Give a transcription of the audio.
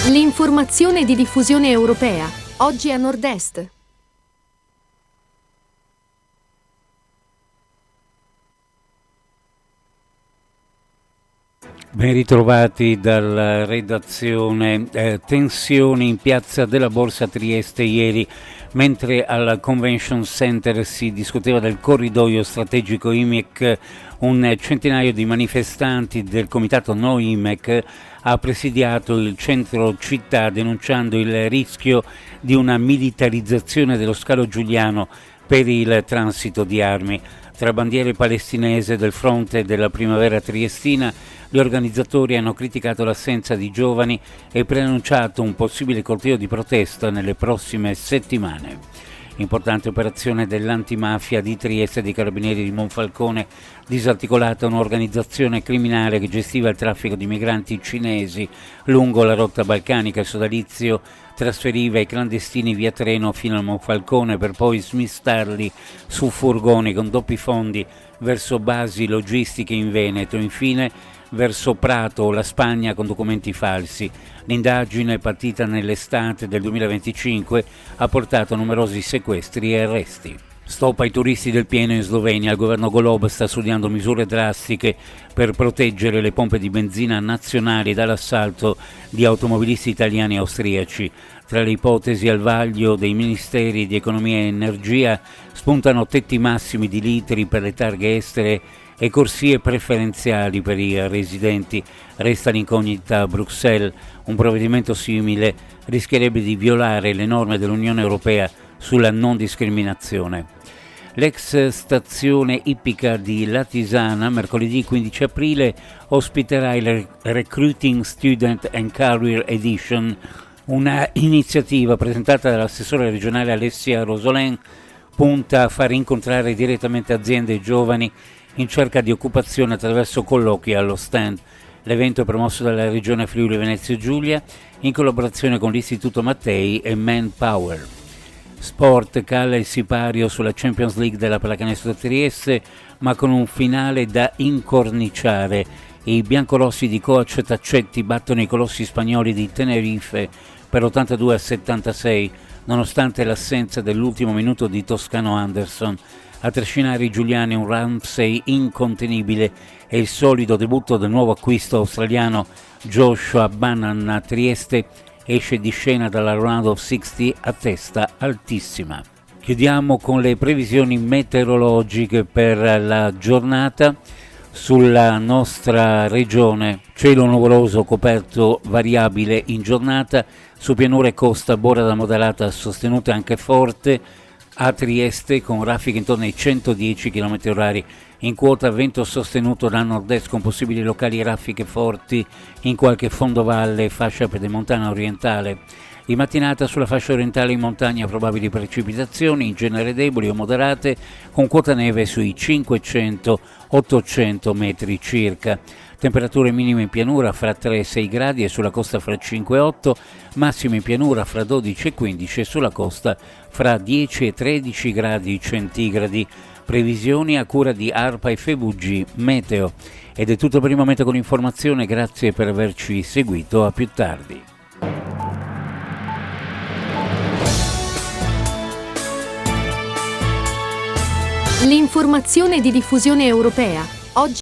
L'informazione di diffusione europea, oggi a Nord-Est. Ben ritrovati dalla redazione. Tensioni in piazza della Borsa a Trieste ieri, mentre al Convention Center si discuteva del corridoio strategico IMEC. Un centinaio di manifestanti del comitato No IMEC ha presidiato il centro città denunciando il rischio di una militarizzazione dello scalo giuliano per il transito di armi. Tra bandiere palestinese del fronte della primavera triestina, gli organizzatori hanno criticato l'assenza di giovani e preannunciato un possibile corteo di protesta nelle prossime settimane. Importante operazione dell'antimafia di Trieste e dei carabinieri di Monfalcone, disarticolata un'organizzazione criminale che gestiva il traffico di migranti cinesi lungo la rotta balcanica. Il sodalizio trasferiva i clandestini via treno fino a Monfalcone per poi smistarli su furgoni con doppi fondi verso basi logistiche in Veneto, infine verso Prato o la Spagna con documenti falsi. L'indagine, partita nell'estate del 2025, ha portato a numerosi sequestri e arresti. Stop ai turisti del pieno in Slovenia. Il governo Golob sta studiando misure drastiche per proteggere le pompe di benzina nazionali dall'assalto di automobilisti italiani e austriaci. Tra le ipotesi al vaglio dei ministeri di economia e energia spuntano tetti massimi di litri per le targhe estere e corsie preferenziali per i residenti. Resta l'incognita a Bruxelles. Un provvedimento simile rischierebbe di violare le norme dell'Unione Europea sulla non discriminazione. L'ex stazione ippica di Latisana, mercoledì 15 aprile, ospiterà il Recruiting Student and Career Edition, una iniziativa presentata dall'assessore regionale Alessia Rosolin, punta a far incontrare direttamente aziende e giovani in cerca di occupazione attraverso colloqui allo stand. L'evento è promosso dalla Regione Friuli Venezia Giulia in collaborazione con l'Istituto Mattei e Manpower. Sport, cala il sipario sulla Champions League della pallacanestro Trieste, ma con un finale da incorniciare. I biancorossi di coach Taccetti battono i colossi spagnoli di Tenerife per 82-76, nonostante l'assenza dell'ultimo minuto di Toscano Anderson. A trascinare i giuliani un Ramsey incontenibile e il solido debutto del nuovo acquisto australiano Joshua Bannan. A Trieste esce di scena dalla Round of 60 a testa altissima. Chiudiamo con le previsioni meteorologiche per la giornata. Sulla nostra regione cielo nuvoloso coperto variabile in giornata, su pianura e costa borda da moderata sostenuta anche forte. A Trieste con raffiche intorno ai 110 km/h, in quota vento sostenuto da nord-est con possibili locali raffiche forti in qualche fondovalle e fascia pedemontana orientale. In mattinata sulla fascia orientale in montagna probabili precipitazioni, in genere deboli o moderate, con quota neve sui 500-800 metri circa. Temperature minime in pianura fra 3 e 6 gradi e sulla costa fra 5 e 8, massime in pianura fra 12 e 15 e sulla costa fra 10 e 13 gradi centigradi. Previsioni a cura di ARPA e FVG Meteo. Ed è tutto per il momento con l'informazione, grazie per averci seguito, a più tardi. L'informazione di diffusione europea, oggi